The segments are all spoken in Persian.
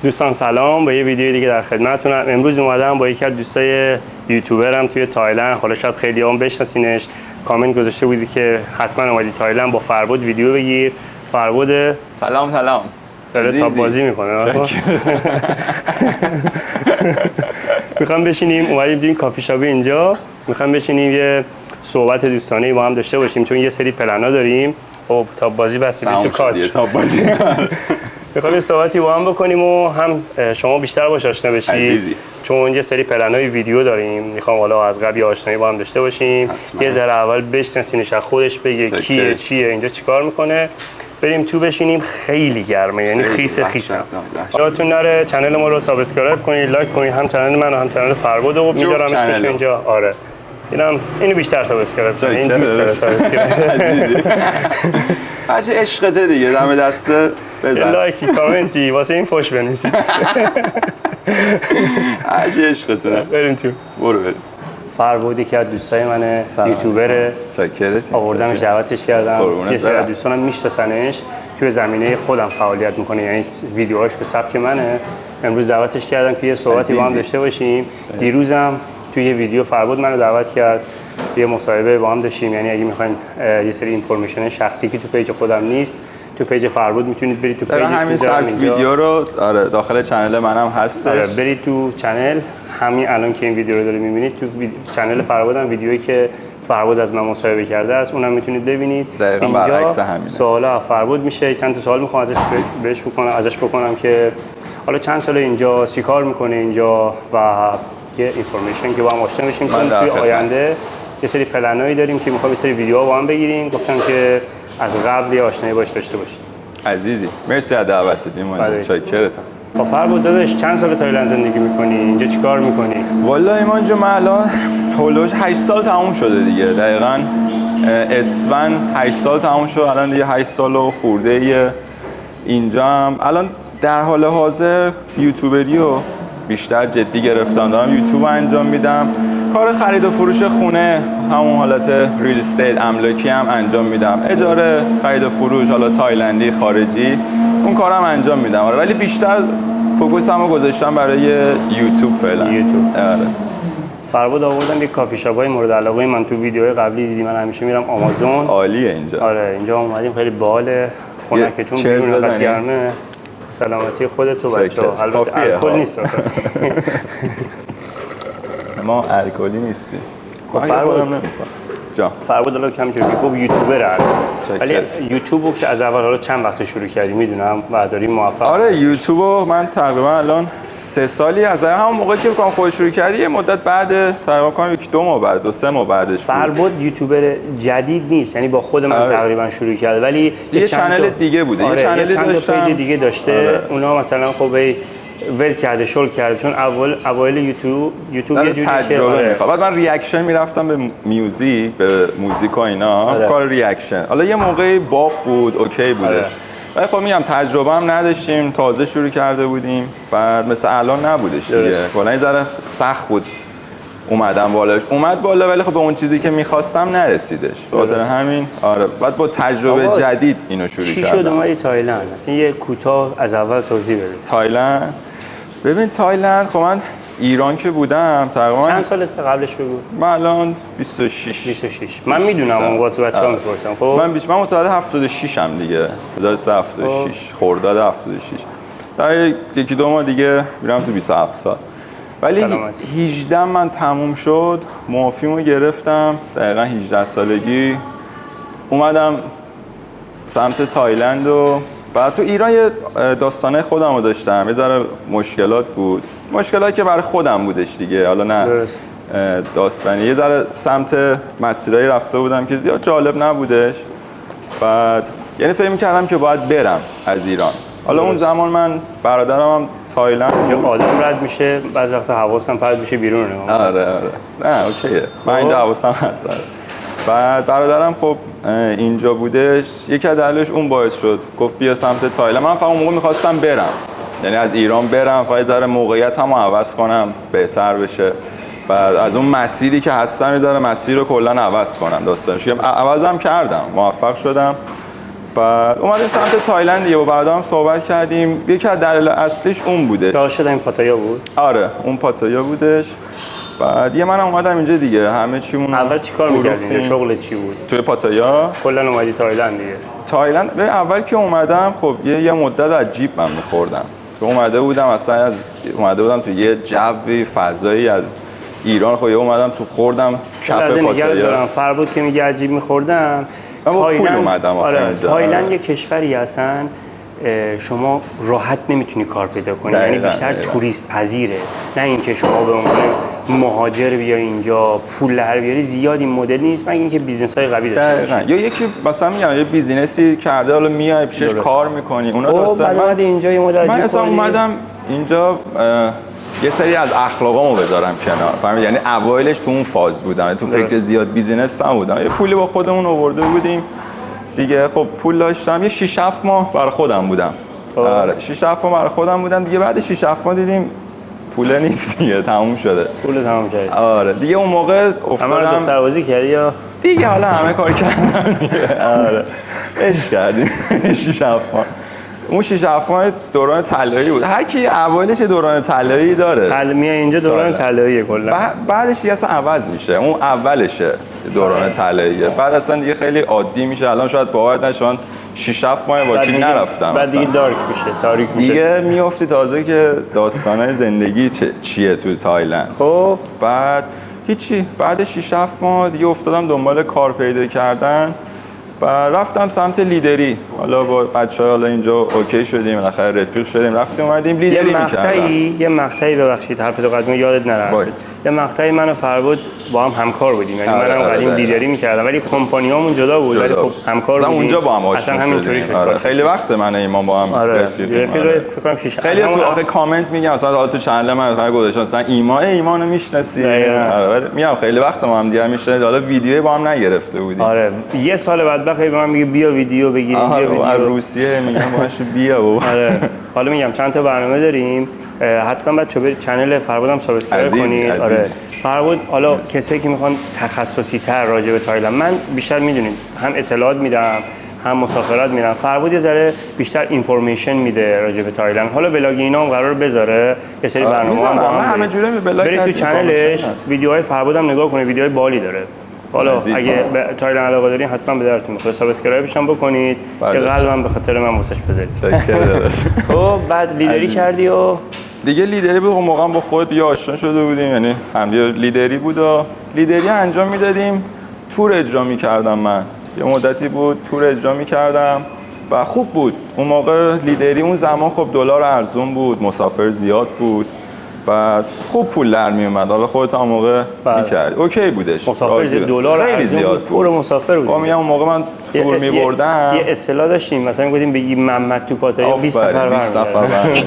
دوستان سلام، با یه ویدیو دیگه در خدمتتونم. امروز اومدم با یکی از دوستای یوتیوبرم توی تایلند. حالا شاید خیلی‌ها بشناسینش، کامنت گذاشته بودی که حتما اومدی تایلند با فربود ویدیو بگیر. فربود سلام داره تاپ بازی میکنه. میخوام بشینیم، اومدیم تو این کافی شاپ اینجا، میخوام بشینیم یه صحبت دوستانه با هم داشته باشیم، چون یه سری پلنا داریم. خب تاپ بازی بستیم تو کاتر. تاپ بازی میخوام یه صحبتی با هم بکنیم و هم شما بیشتر باش آشنا بشید، چون یه سری پلنای ویدیو داریم. میخوام حالا از قبل آشنایی با هم داشته باشیم، یه ذره اول بشناسینش، از خودش بگه کیه، چیه، اینجا چیکار میکنه. بریم تو بشینیم. خیلی گرمه، یعنی خیس. یادتون نره چنل ما رو سابسکرایب کنید، لایک کنید، هم چنل من و هم چنل فربود رو میذارم اسمش اینجا. آره اینو بیشتر سابسکرایب کنید، این دوست داره سابسکرایب. هرچی عشقته دیگه، دم دسته بزن لایکی کامنتی واسه این فوش بنویسید. هرچی عشقتونه. بریم تو. برو بریم. فربودی که از دوستای منه، یوتیوبره. آوردمش، دعوتش کردم. یه سری از دوستانم میشناسنش، توی زمینه خودم فعالیت میکنه، یعنی ویدیوهاش به سبک منه. امروز دعوتش کردم که یه صحبتی با هم داشته باشیم. دیروزم توی یه ویدیو فربود منو دعوت کرد، یه مصاحبه با هم داشتیم. یعنی اگه میخواین یه سری اینفورمیشن شخصی که تو پیج خودم نیست، تو پیج فربود میتونید برید تو پیج همین سبک ویدیو رو داخل چنل منم هستش. برید تو چنل، همین الان که این ویدیو رو دارید میبینید، تو چنل فربود هم ویدیویی که فربود از من مصاحبه کرده است، اونم میتونید ببینید. دقیقاً برعکس همینه. سوالا از فربود میشه، چند تا سوال میخوام ازش بکنم که حالا چند سال اینجا، چیکار میکنه اینجا و یه اینفورمیشن که با هم آشنا بشیم، چون توی آینده یه سری پلنایی داریم که میخوام یه سری ویدیوها با هم بگیریم. گفتم که از قبل یه آشنایی باش داشته باشید. عزیزی مرسی از دعوتت. ایمان شاکرتم. فربود داداش، چند سال تایلند زندگی میکنی؟ اینجا چیکار میکنی؟ والا ایمان جون، من الان هولوش 8 سال تموم شده دیگه. دقیقاً اسفند 8 سال تموم شد. الان دیگه 8 سال و خورده اینجا هم. الان در حال حاضر یوتیوبری رو بیشتر جدی گرفتم، دارم یوتیوب انجام میدم. کار خرید و فروش خونه، همون حالت ریل استیت، املاکی هم انجام میدم. اجاره، خرید و فروش، حالا تایلندی، خارجی، اون کارم انجام میدم. آره، ولی بیشتر فوکوسمو گذاشتم برای یوتیوب فعلا. آره. فربود آوردم یک کافی شاپای مورد علاقه من تو ویدیوهای قبلی دیدی، من همیشه میرم آمازون. عالیه اینجا. آره اینجا اومدیم، خیلی باحاله. خنکه، چون بیرون وقت گرمه. سلامتی خودت و بچه‌ها. البته الکل نیست. ما الکلی نیستیم. فربود فربود الان کم جوری گفت یوتیوبره، ولی یوتیوبو که از اول حالا چند وقت شروع کردی میدونم و داری موفق؟ آره، یوتیوبو من تقریبا الان 3 سالی از همون موقعی که بکنم خود شروع کردی، یه مدت بعد تقریبا کنم 1-2 ماه بعد 2-3 ماه بعدش. فربود یوتیوبر جدید نیست، یعنی با خود من تقریبا شروع کرده، ولی یه چنل دیگه بوده. یه چنل داشتم، پیج دیگه داشته. اونا مثلا خب ول کرده، شل کرده، چون اوایل یوتیوب یه جوری تجربه میخواد. بعد من ریاکشن میرفتم به موزیک و اینا. کار ریاکشن حالا یه موقعی باب بود، اوکی بودش. ولی خب میگم تجربه هم نداشتیم، تازه شروع کرده بودیم. بعد مثل الان نبودش دیگه، کلا یه ذره سخت بود اومدم بالاش. اومد بالا ولی خب به اون چیزی که می‌خواستم نرسیدش. به خاطر همین آره، بعد با تجربه جدید اینو شروع کردم. چی شد اومدی تایلند؟ اصلا یه کوتاه از اول توضیح بده. تایلند، ببین تایلند، خب من ایران که بودم تقریبا. چند سالت قبلش بگو؟ من الان 26. من میدونم اون واسه بچه‌ها میپرسم. خب من متولد 76 ام دیگه، 1376 خرداد 76. در 1-2 ماه دیگه میرم تو 27 سال. ولی 18 من تموم شد، معافیمو گرفتم. دقیقاً 18 سالگی اومدم سمت تایلند و بعد تو ایران یه داستانه خودم رو داشتم. یه ذره مشکلات بود، مشکلاتی که برای خودم بودش دیگه، حالا نه داستانی. یه ذره سمت مسیرایی رفته بودم که زیاد جالب نبودش. بعد یعنی فکر می‌کردم که باید برم از ایران. حالا اون زمان من برادرم هم تایلند بود. آدم رد میشه، بعضی وقتا حواسم پرت میشه بیرون. آره نه اوکیه، من اینجا حواسم هست. بعد برادرم خب اینجا بودش، یکی از دلایلش اون باعث شد گفت بیا سمت تایلند. من فقط اون موقع می‌خواستم برم، یعنی از ایران برم، فقط ذره موقعیتمو عوض کنم، بهتر بشه. بعد از اون مسیری که هستم یه ذره مسیر رو کلا عوض کنم. داستانش عوضم کردم، موفق شدم. بعد اومدیم سمت تایلند دیگه، با برادرم صحبت کردیم. یکی از دلایل اصلیش اون بوده. راه شده این پاتایا بود؟ آره اون پاتایا بودش. بعد یه منم اومدم اینجا دیگه، همه چیمون اول چیکار می‌کردین؟ شغل چی بود؟ توی پاتایا کلا اومدی تایلند دیگه. تایلند اول که اومدم خب یه مدت از جیب من می‌خوردم. تو اومده بودم تو یه جوی فضایی از ایران، خب اومدم تو خوردم کف پاتایا. فر بود که میگه عجیب می‌خوردم. من با پول اومدم تایلند یه کشوری هستن شما راحت نمیتونی کار پیدا کنی، یعنی بیشتر توریست پذیره، نه اینکه شما به عنوان مهاجر بیای اینجا پول در بیاری. زیاد این مدل نیست، مگه اینکه بیزنس‌های قوی داشته باشی. یا یکی مثلا میگم یه بیزینسی کرده، حالا میای پیشش کار می‌کنی، اونا داستان. من اینجا یه مدل من اصلا اومدم اینجا یه سری از اخلاقامو بذارم کنار، فهمید؟ یعنی اوایلش تو اون فاز بودم، تو فکر زیاد بیزینس نبودم، یه پولی با خودمون آورده بودیم دیگه. خب پول داشتم، یه 6 7 ماه برای خودم بودم. آره 6 7 ماه برای خودم بودم دیگه. بعد 6 7 ماه دیدیم پول نیست دیگه، تموم شده. پول تموم کرد. آره دیگه اون موقع افتادم. همه دختربازی کردی یا دیگه؟ حالا همه کار کردن دیگه. آره عشق کردیم 6 7 ماه. اون 6 7 ماه دوران طلایی بود. هر کی اوایلش دوران طلایی داره. میای اینجا دوران طلاییه کلا. بعدش دیگه اصلا عوض میشه. اون اولشه دوران طلاییه، بعد اصلا دیگه خیلی عادی میشه. الان شاید باور نشون 6 7 ماه واکینگ نرفتم. بعد دیگه دارک میشه، تاریک میشه. دیگه میافتی تازه که داستانای زندگی چیه تو تایلند. خب بعد هیچی، بعد 6 7 ماه دیگه افتادم دنبال کار پیدا کردن و رفتم سمت لیدری. حالا با بچه‌ها حالا اینجا اوکی شدیم، بالاخره رفیق شدیم، رفتیم اومدیم لیدری می‌کردیم. یه مقطعی ببخشید حرفتو قدیم یادت نره. یه مقطعی من و فربود با هم همکار بودیم، یعنی منم قدیم لیدری می‌کردم ولی کمپانیامون جدا بود، ولی خب همکار بودیم. اونجا با هم اصلا همینطوری شد. خیلی وقت من ایمان با هم رفیق فکر کنم 6 خیلی تو آخه کامنت میگم مثلا حالا تو چنل من گذاشتم مثلا ایمانو میشناسی. آره میگم خیلی وقت ما هم دیگه میشناسیم، حالا ویدیویی با هم نگرفته بودیم. آره یه سال بعد به من میگه بیا ویدیو بگیریم، بیا ویدیو از روسیه میگم باشه بیا. آره حالا میگم چند تا برنامه داریم، حتما بچه‌ها برید چنل فربودم سابسکرایب کنید. آره فربود حالا کسایی که میخوان تخصصی تر راجع به تایلند، من بیشتر میدونید هم اطلاعات میدم هم مسافرت میرم، فربود یه ذره بیشتر اینفورمیشن میده راجع به تایلند. حالا ولاگ اینا هم قرار بذاره یه سری برنامه هم همه جوره ولاگ. برید تو چنلش ویدیوهای فربودم نگاه کنید، ویدیوهای بالی داره. حالا اگه به تایلند علاقه دارین حتما به درتون میخوره، سابسکرایبش هم بکنید، یه قلبم به خاطر من واسش بذارید. خب بعد لیدری کردی و دیگه لیدری بود. اون موقع با خود دیگه آشنا شده بودیم، یعنی هم لیدری بود و لیدری انجام میدادیم. تور اجرا میکردم، من یه مدتی بود تور اجرا میکردم و خوب بود. اون موقع لیدری اون زمان خب دلار ارزون بود، مسافر زیاد بود، بعد خوب پول در می اومد. حالا خودت هم موقع می‌کرد اوکی بودش. مسافر دلار خیلی زیاد بود، پر مسافر بود. میگم اون موقع من تور می‌بردم، یه اصطلاح داشتیم مثلا گفتیم بگی محمد تو پاتایا 20 نفر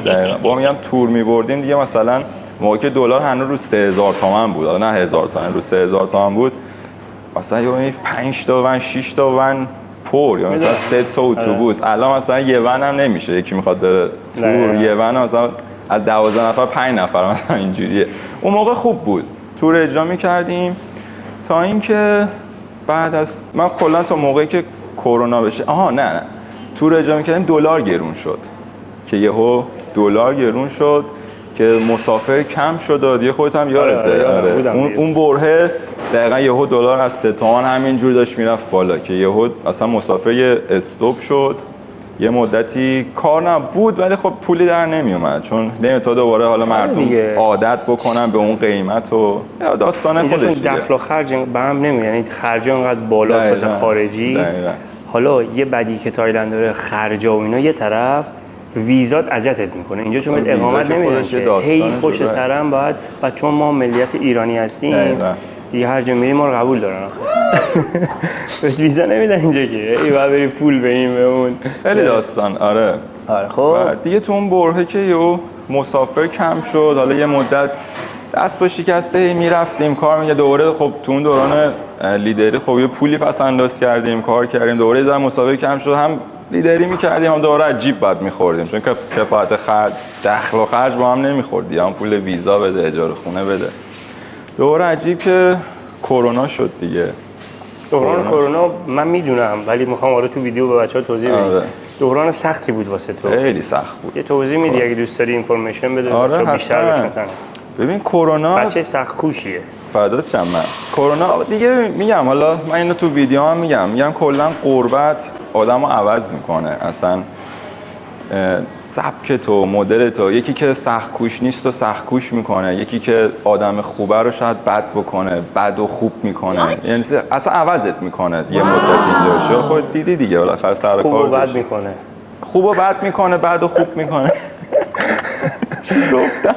دقیقاً با میگم تور می‌بردیم دیگه. مثلا موقع که دلار هنوز رو 3000 تومان بود، حالا نه 1000 تومان، رو 3000 تومان بود، مثلا یه 5 تا ون 6 تا ون پر، یا مثلا 3 تا اتوبوس. الان مثلا یه ون هم نمیشه، یکی میخواد بره تور یه ون مثلا از 12 نفر 5 نفر مثلا اینجوریه. اون موقع خوب بود، تور اجرا می‌کردیم تا اینکه بعد از من کلا تا موقعی که کرونا بشه نه تور اجرا می‌کردیم دلار گرون شد، که یهو دلار گرون شد که مسافر کم شد دیگه. خودت هم یادته. اون برهه دقیقاً یهو دلار از 3 تومن همینجوری داشت میرفت بالا که یهو اصلا مسافر استاپ شد. یه مدتی کار نبود ولی خب پولی در نمی اومد، چون نمی‌تا دوباره حالا مردم عادت بکنن به اون قیمت و داستان خودش دیگه. دخل و خرج به هم نمیاد، یعنی خرج انقدر بالاست واسه خارجی. دقیقاً. حالا یه بدی که تایلند داره خرجا و اینا یه طرف، ویزات اذیتت میکنه اینجا چون اقامت نمیدن که هی پشت سرم باید، و چون ما ملیت ایرانی هستیم دیگه هر جا میریم ما رو قبول دارن آخه. ویزا نمیدن اینجا که ای باید بری پول به این به اون، خیلی داستان. آره خب دیگه تو اون برهه که یهو مسافر کم شد، حالا یه مدت دست با شکسته میرفتیم کار میگه دوباره. خب تو اون دوران لیدری خب یه پولی پس انداز کردیم، کار کردیم، دوباره زدن مسافر کم شد، هم لیدری میکردیم هم دوباره عجیب بد میخوردیم، چون که کفایت خرج دخل و خرج با هم نمیخوردی، هم پول ویزا بده، اجاره خونه بده. دوباره عجیب که کرونا شد دیگه. دوران کرونا من میدونم ولی میخوام حالا تو ویدیو به بچه‌ها توضیح بدم. دوران سختی بود واسه تو. خیلی سخت بود. یه توضیح میدی اگه دوست داری اینفورمیشن بده بچه‌ها بیشتر بشناسن. ببین کرونا بچه سخت کوشیه. فدات شم. من کرونا دیگه میگم، حالا من اینو تو ویدیو هم میگم کلا غربت آدمو عوض میکنه. اصلا سبک تو، مدل تو، یکی که سخت کوش نیست و سخت کوش میکنه، یکی که آدم خوبه رو شاید بد بکنه، بد و خوب میکنه، یعنی اصلا عوضت میکنه یه مدت اینجا شو. خود دیدی دیگه بالاخره سر خوب کار و بد میکنه، خوب و بد میکنه، بد و خوب میکنه. چی گفتم؟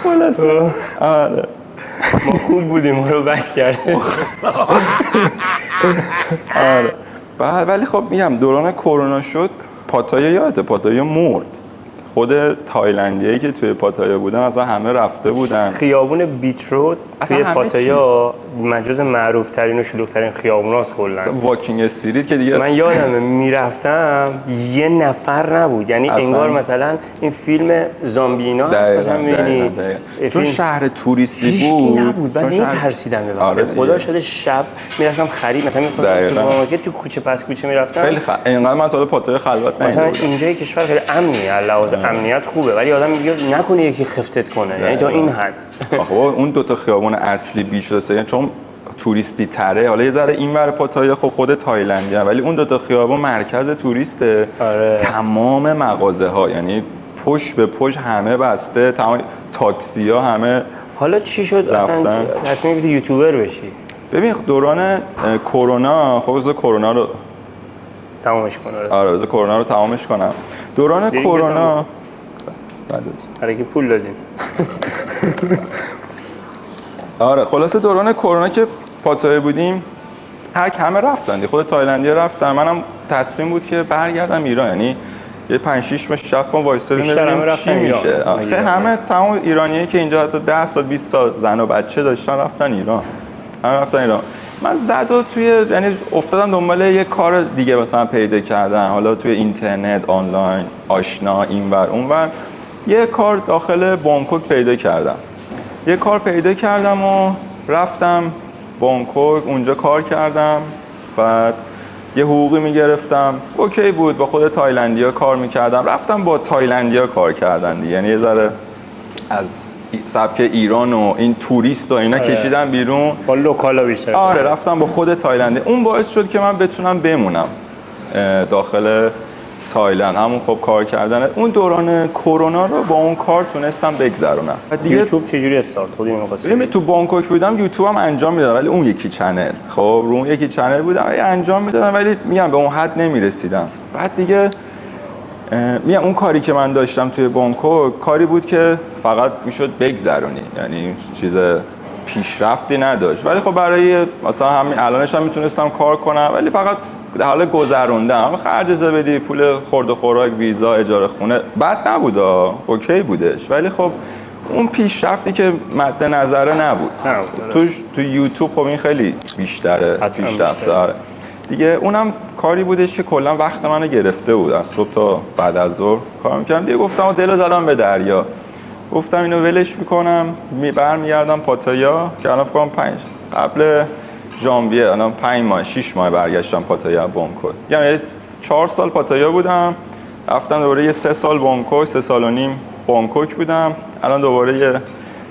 خلاصه آره ما خوب بودیم ما رو بد کردیم. آره بعد ولی خب میگم دوران کرونا شد، پاتایا یادته پاتایا مرد. خود تایلندیایی که توی پاتایا بودن اصلا همه رفته بودن. خیابون بیچ رود توی پاتایا جز معروف ترین و شلوغ ترین خیابوناست کلا. واکینگ استریت که دیگه من یادمه میرفتم یه نفر نبود، یعنی انگار مثلا این فیلم زامبینا هست مثلا میبینی چون شهر توریستی بود بعد میترسیدم ببینم. خدا شده شب میرفتم خرید مثلا میخواستم سوپرمارکت تو کوچه پس کوچه میرفتم. خیلی اینقدر من تا پاتایا خلوت ندیدم. مثلا اینجای کشور خیلی امنیه، لحاظ امنیت خوبه ولی آدم میگه نکنه یکی خفتت کنه، یعنی تا این حد. آخه اون دو تا خیابون اصلی بیچ رسه چون توریستی تره، حالا یه ذره اینور پاتایا خب خود تایلندیه ولی اون دو تا خیابون مرکز توریسته. آره. تمام مغازه ها یعنی پشت به پشت همه بسته، تمام تاکسی ها همه. حالا چی شد اصلا تصمیم گرفتی یوتیوبر بشی؟ ببین دوران کرونا خب بذار کرونا رو تمامش کنم. آره بذار کرونا رو تمامش کنم. دوران کرونا برای که پول دادیم. آره خلاصه دوران کرونا که پاتایا بودیم همه رفتن، خود تایلندی‌ها رفتن، منم تصمیم بود که برگردم ایران، یعنی یه 5-6 ماه شب وایسادیم ببینیم چی میشه. آخه همه تمام ایرانیایی که اینجا حتی 10 سال 20 سال زن و بچه داشتن رفتن ایران. من زد و یعنی افتادم دنبال یه کار دیگه مثلا پیدا کردن، حالا توی اینترنت آنلاین آشنا اینور اونور. یه کار داخل بانکوک پیدا کردم و رفتم بانکوک، اونجا کار کردم، بعد یه حقوقی میگرفتم، اوکی بود، با خود تایلندیا کار میکردم، رفتم با تایلندیا کار کردن دیگه، یعنی یه ذره از سبک ایران و این توریست و اینا کشیدم بیرون، با لوکالا بیشتر. آره رفتم با خود تایلندی. اون باعث شد که من بتونم بمونم داخل تایلند، همون خب کار کردن. اون دوران کرونا رو با اون کار تونستم بگذرونم. یوتیوب چجوری استارت خودی می‌خواستم؟ تو بانکوک بودم یوتیوبم انجام میدادم ولی اون یکی چنل، خب رو اون یکی چنل بودم انجام میدادم ولی میگم به اون حد نمیرسیدم. بعد دیگه میگم اون کاری که من داشتم توی بانکوک کاری بود که فقط میشد بگذرونی، یعنی چیز پیشرفتی نداشت، ولی خب برای مثلا همین الانش هم میتونستم کار کنم ولی فقط در حال گذروندم، خرج بدی، پول خورد و خوراک، ویزا، اجاره خونه، بد نبود، اوکی بودش، ولی خب اون پیشرفتی که مد نظره نبود. تو یوتیوب خب این خیلی بیشتره پیشرفت داره دیگه. اونم کاری بودش که کلا وقت منو گرفته بود، از صبح تا بعد از ظهر کار می‌کردم دیگه. گفتم دلو زدم به دریا، گفتم اینو ولش میکنم، برمیگردم پاتایا که الان فکر کنم قبل ژانویه، الان 6 ماه برگشتم پاتایا بانکوک. یعنی 4 سال پاتایا بودم، رفتم دوباره 3 سال بانکوک، 3 سال و نیم بانکوک بودم، الان دوباره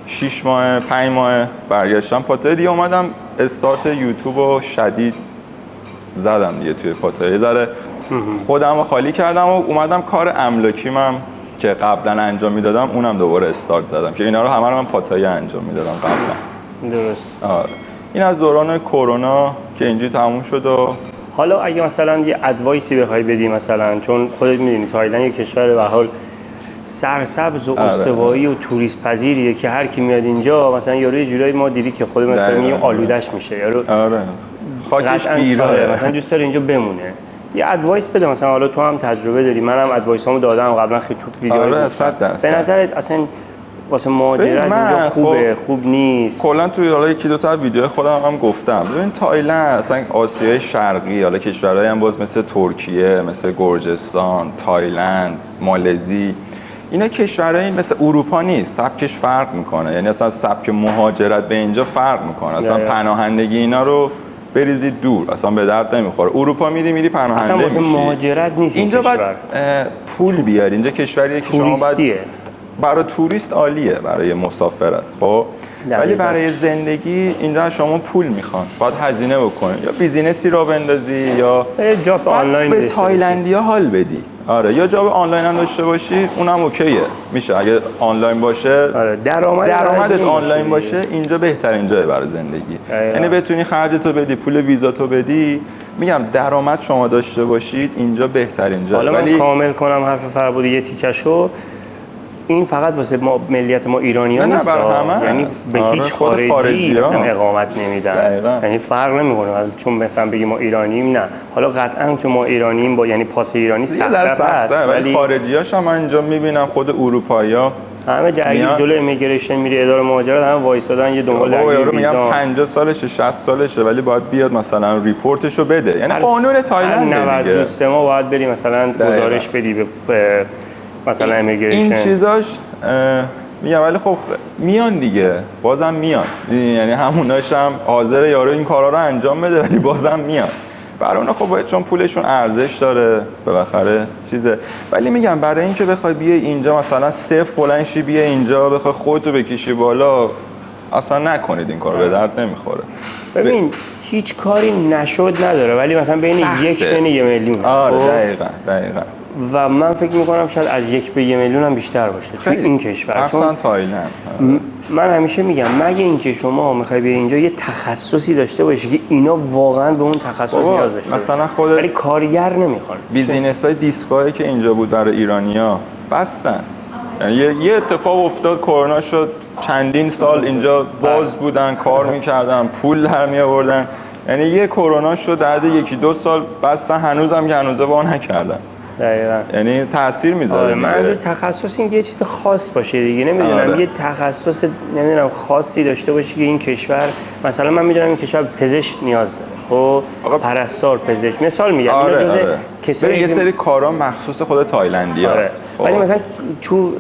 6 ماه 5 ماه برگشتم پاتایا دیگه. اومدم استارت یوتیوب رو شدید زدم دیگه توی پاتایا، یه ذره خودم رو خالی کردم و اومدم کار املاکیمم که قبلا انجام میدادم اونم دوباره استارت زدم که اینا رو همه رو من پاتایا انجام میدادم قبلا. درست. آره این از دوران کرونا که اینجوری تموم شد. و حالا اگه مثلا یه ادوایسی بخوای بدی، مثلا چون خودت میدونی تایلند یه کشور به حال سرسبز و استوایی و توریست پذیریه که هر کی میاد اینجا مثلا یه جورایی ما دیدی که خود مثلا میگیم آلودش میشه یارو. آره خاکش گیره، مثلا دوست داره اینجا بمونه. یه ادوایس بده، مثلا حالا تو هم تجربه داری، منم ادوایسامو دادم قبلا خیلی تو ویدیو. آره 100%. به نظرت اصلا واسه مهاجرت اینجا خوبه خوب نیست؟ کلا توی حالا یکی دو تا ویدیو خودم هم گفتم، ببین تایلند اصلا آسیای شرقی، حالا کشورهای هم باز مثل ترکیه، مثل گرجستان، تایلند، مالزی، اینا کشورهای مثل اروپا نیست، سبکش فرق میکنه، یعنی اصلا سبک مهاجرت به اینجا فرق میکنه، اصلا پناهندگی اینا رو بریزید دور، اصلا به درد نمیخوره. اروپا میری پناهنده میشی، اصلا مهاجرت نیست. اینجا باید پول بیاری، اینجا کشوریه که شما باید برای توریست عالیه، برای مسافرت خب، ولی برای زندگی اینجا شما پول میخوان، باید هزینه بکنی، یا بیزینسی را بندازی یا جاب آنلاین به تایلندیا حال بدی. آره، یا جاب آنلاین هم داشته باشی اونم اوکیه، میشه اگه آنلاین باشه. آره، درآمدت آنلاین باشه اینجا بهترین جای برای زندگی. یعنی بتونی خرجتو بدی، پول ویزاتو بدی. میگم درآمد شما داشته باشید اینجا بهترین جای. حالا من کامل کنم حرف فربود یه تیکشو، این فقط واسه ما ملیت ما ایرانی‌ها نیست، یعنی به هیچ خارجی مثلا اقامت نمیدن، یعنی فرق نمیکنه چون مثلا بگیم ما ایرانیم، نه حالا قطعا که ما ایرانیم با یعنی پاس ایرانی سخته است، ولی خارجی‌هاش هم من اینجا میبینم خود اروپایی‌ها همه جلو امیگریشن میری اداره مهاجرت همه وایسادن یه دنبال ویزا، 50 سالشه 60 سالشه ولی باید بیاد مثلا ریپورتشو بده، یعنی قانون تایلند دیگه. 90 ما باید بری مثلا گزارش بدی به مثلا امیگریشن، این چیزاش میگم، ولی خب میان دیگه، بازم میان، یعنی هموناش هم حاضر یارو این کارا رو انجام بده ولی بازم میان. برای اونا خب باید، چون پولشون ارزش داره بالاخره چیزه. ولی میگم برای اینکه بخوای بیای اینجا مثلا صفر بلند شی بیا اینجا بخوای خودتو بکشی بالا، اصلا نکنید این کارو، به درد نمیخوره. ببین هیچ کاری نشد نداره، ولی مثلا بین 1 تا 1 میلیون. آره دقیقاً. و من فکر میکنم شاید از 1 به 1 میلیون هم بیشتر باشه توی این کشور. اصلا تایلند من همیشه میگم مگه اینکه شما میخوای بیای اینجا یه تخصصی داشته باشی که اینا واقعا به اون تخصص نیاز داشته مثلا خود ولی کارگر نمیخوان. بیزینس‌های دیسکوهایی که اینجا بود برای ایرانی‌ها بستن، یعنی یه اتفاق افتاد، کرونا شد، چندین سال اینجا باز بودن، کار میکردن، پول در می آوردن، یعنی یه کرونا شد بعد 1-2 سال بستن، هنوزم که هنوزه وا نکردن. دقیقاً. یعنی تاثیر میذاره. منظور تخصص این یه چیز خاص باشه دیگه، نمیدونم یه تخصص نمیدونم خاصی داشته باشه که این کشور، مثلا من میدونم این کشور پزشک نیاز داره، خب پرستار، پزشک، مثال میگم اینا جزء کسایی یه سری کارا مخصوص خود تایلندیاست. ولی مثلا تو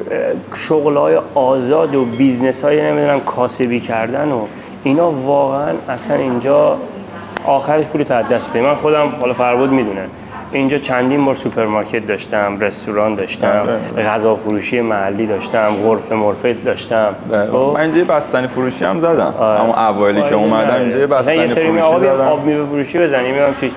شغل‌های آزاد و بیزنس‌های نمیدونم کاسبی کردن و اینا واقعا اصلا اینجا آخرش پول تو از دست بدی. من خودم حالا فربود میدونن اینجا چندین بار سوپرمارکت داشتم، رستوران داشتم، غذا فروشی محلی داشتم، غرفه مرفت داشتم. من اینجا بستنی فروشی هم زدم. اما اوایلی که اومدم اینجا بستنی فروشی زدم. آب میوه فروشی بزنیم میگم چی؟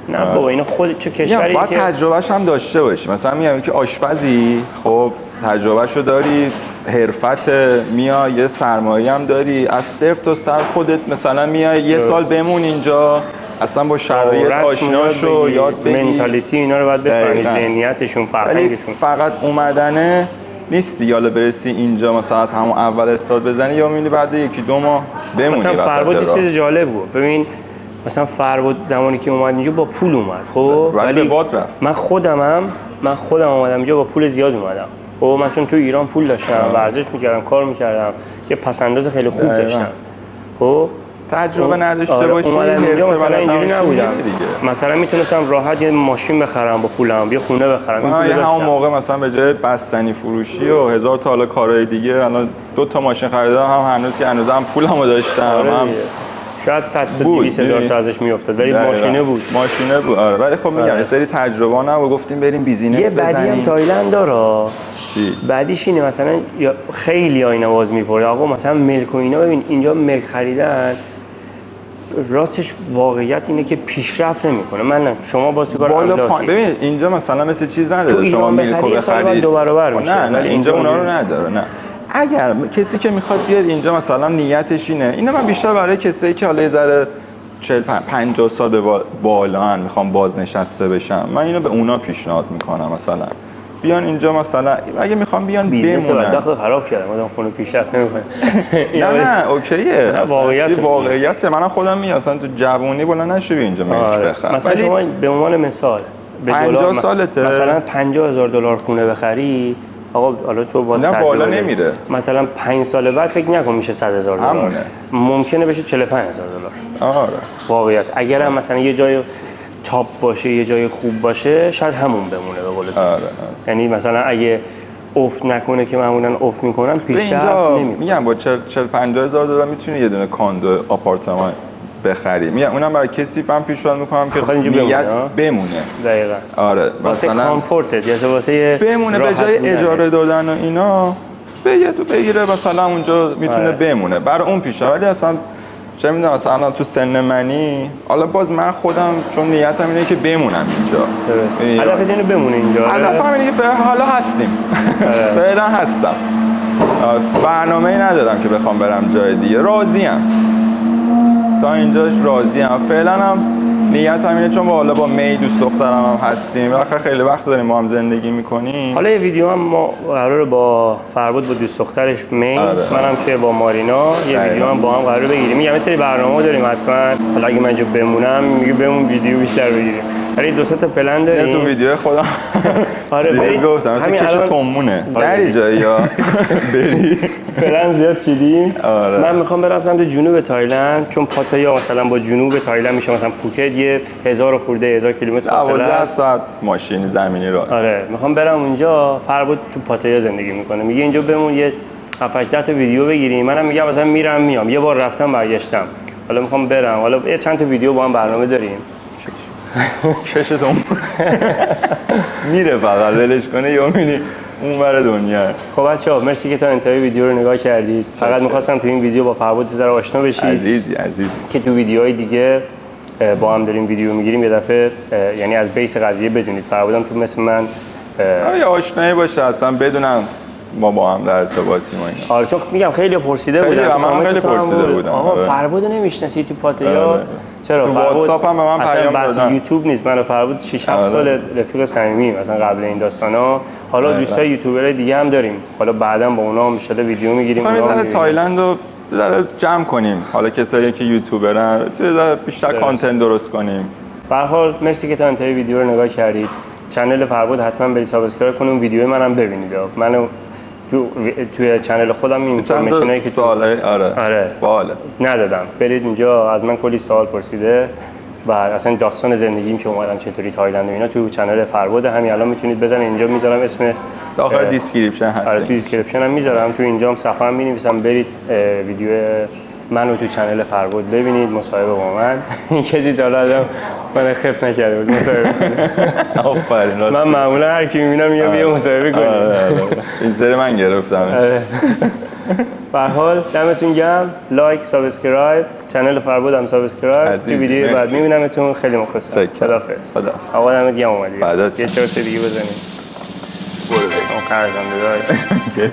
نه بابا اینا خود چه کشوری که باید تجربهش هم داشته باشی. مثلا میگم که آشپزی، خب تجربهشو داری، حرفت میای، یه سرمایه هم داری، از صفر تا سر خودت مثلا میای یه سال بمون اینجا، اصلا با شرایط آشنا شو، یاد بگیر، منتالیتی اینا رو باید بفهمی، ذهنیتشون، فرهنگشون. فقط اومدنه نیستی، یالا برسی اینجا مثلا از همون اول استارت بزنی یا میبینی بعد 1-2 ماه بمونی وسط راه. مثلا فربود چیز جالب بود. ببین مثلا فربود زمانی که اومد اینجا با پول اومد، خب ولی به باد رفت. من خودم اومدم اینجا با پول زیاد اومدم. خب من چون تو ایران پول داشتم، ورزش میکردم، کار میکردم، یه پس‌انداز خیلی خوب داشتم. خب تجربه نداشته باشی، اینجا مثلا اینجوری نبودم. مثلا میتونستم راحت یه ماشین بخرم با پولم، یه خونه بخرم. یه همون موقع مثلا به جای بستنی فروشی و 1000 تا حالا کارهای دیگه، الان 2 تا ماشین خریدم، هم هنوزم پولمو داشتم. هم شاید 100 تا 200 هزار تا ازش میافتاد ولی ماشینه بود. آره، ولی خب میگم یه سری تجربه نه و گفتیم بریم بیزینس بزنیم. یه بعدی هم تایلند داره. بعدیش اینه مثلا خیلی اینا باز میپره آقا، مثلا ملک و اینا، ببین اینجا ملک خریدن راستش واقعیت اینه که پیشرفت نمیکنه. من شما با سیگار املاکی ببین اینجا مثلا مثل چیز نداره شما ملکو بخرید 2 برابر میشه، نه اینجا اونا رو نداره. نه اگر کسی که میخواد بیاد اینجا مثلا نیتش اینه من بیشتر برای کسایی که حالا یه ذره 40-50 سال به بالان میخوام بازنشسته بشم، من اینو به اونا پیشنهاد میکنم. مثلا بیان اینجا، مثلا اگه میخوام بیان بمونن. داخل خراب کردم آدم خونه پیشرفت نمیکنه. نه اوکیه، واقعیت منم خودم میام مثلا تو جوونی بلند نشی اینجا ملک بخرم. مثلا شما به عنوان مثال 50 سالته مثلا $50,000 خونه بخری، آقا حالا تو باز نه بالا نمیره، مثلا 5 سال بعد فکر نکن میشه $100,000، ممکنه بشه $45,000. آره واقعیت اگر هم مثلا یه جای تاپ باشه، یه جای خوب باشه، شاید همون بمونه به قول تو. آره. یعنی مثلا اگه افت نکنه که معمولا افت میکنن پیشرفت نمیکنه. میگم با 40-50 هزار دلار میتونی یه دونه کاندو آپارتمان بخری. میگم اونم برای کسی من پیشنهاد میکنم که نیت بمونه. دقیقاً. آره واسه کامفورت یا واسه بمونه به جای اجاره دادن و اینا بگیره مثلا اونجا میتونه بمونه. برای اون پیشنهاد. ولی اصلا چه میدونم مثلا تو سن منی حالا باز من خودم چون نیتم اینه که بمونم اینجا. هدفت اینه بمونه اینجا. هدفم اینه که حالا هستیم. فعلا هستم. برنامه‌ای ندارم که بخوام برم جای دیگه. راضیم. تا اینجاش راضیم. فعلا هم نیتم اینه چون حالا با می دوست دخترم هم هستیم. واقعا خیلی وقت داریم ما هم زندگی می‌کنیم. حالا یه ویدیو هم ما قراره با فربود با دوست دخترش می منم که با مارینا یه ویدیو هم با هم قراره بگیریم. میگم یه سری برنامه داریم حتما. حالا اگه من اینجا بمونم میگه بمون ویدیو بیشتر بگیریم. ولی دو سه تا پلن داریم. تو ویدیو خودم آره گفتم مثلا کش تومونه. نری جایی یا بری. پلن زیاد چیدیم. من میخوام برم سمت جنوب تایلند چون پاتایا مثلا با جنوب تایلند میشه مثلا پوکت یه 1000 خورده 1000 کیلومتر فاصله 12 ساعت ماشین زمینی راه. آره میخوام برم اونجا. فربود تو پاتایا زندگی میکنه. میگه اینجا بمون یه 7 8 تا ویدیو بگیریم. منم میگم مثلا میرم میام. یه بار رفتم برگشتم. حالا میخوام برم. حالا یه چند تا ویدیو با هم برنامه داریم. کشتون میره فقط ولش کنه یا میبینی اون ور دنیا. خب بچه‌ها مرسی که تا انتهای ویدیو رو نگاه کردید. فقط می‌خواستم تو این ویدیو با فربود ذره آشنا بشید. عزیزی که تو ویدیوهای دیگه با هم داریم ویدیو میگیریم یه دفعه یعنی از بیس قضیه بدونید. فربودم تو مثل من یه آشنایی باشه اصلا بدونم ما با هم در ارتباطیم اینا. آره چون میگم خیلی پرسیده بودن. خیلی پرسیده بودن. آقا فربود نمیشناسی تو پاتایا؟ چرا؟ تو واتساپ هم به من پیام دادن. اصلا یوتیوب نیست. من و فربود 6 7 سال رفیق صمیمی مثلا قبل این داستانا. حالا دوستای یوتیوبرای دیگه هم داریم. حالا بعداً با اونها هم ان شاءالله ویدیو میگیریم. مثلا تایلند رو بذار جمع کنیم. حالا کسایی که یوتیوبرن تو بیشتر کانتنت درست کنیم. به هر حال مرسی که تا انتهای ویدیو رو نگاه کردید. کانال فربود حتما برید سابسکرایب کنید. ویدیو منم ببینید. منو توی چنل خودم این اینفورمیشنایی که سواله آره باحاله ندادم. برید اونجا از من کلی سوال پرسیده و اصلا داستان زندگیم که اومدم چطوری تایلند و اینا تو چنل فربود همین الان میتونید بزنید. اینجا میذارم اسم داخل دیسکریپشن هست. آره تو دیسکریپشن هم میذارم. تو اینجا هم صفحه هم می‌نویسم برید ویدیو منو تو چنل فربود ببینید. مصاحبه با من این کسی تا الان من خف نکرده بود مصاحبه کنه. آفرین. من معمولا هر کی میبینم میگم بیا مصاحبه کنیم. این سری من گرفتم. به هر حال دمتون گرم. لایک سابسکرایب چنل فربود هم سابسکرایب. تو ویدیو بعد میبینمتون. خیلی مخلصم. خدافظ. آقا دمت گرم اومدید. یه شورت دیگه بزنیم. برو بریم. اون قرضم داداش.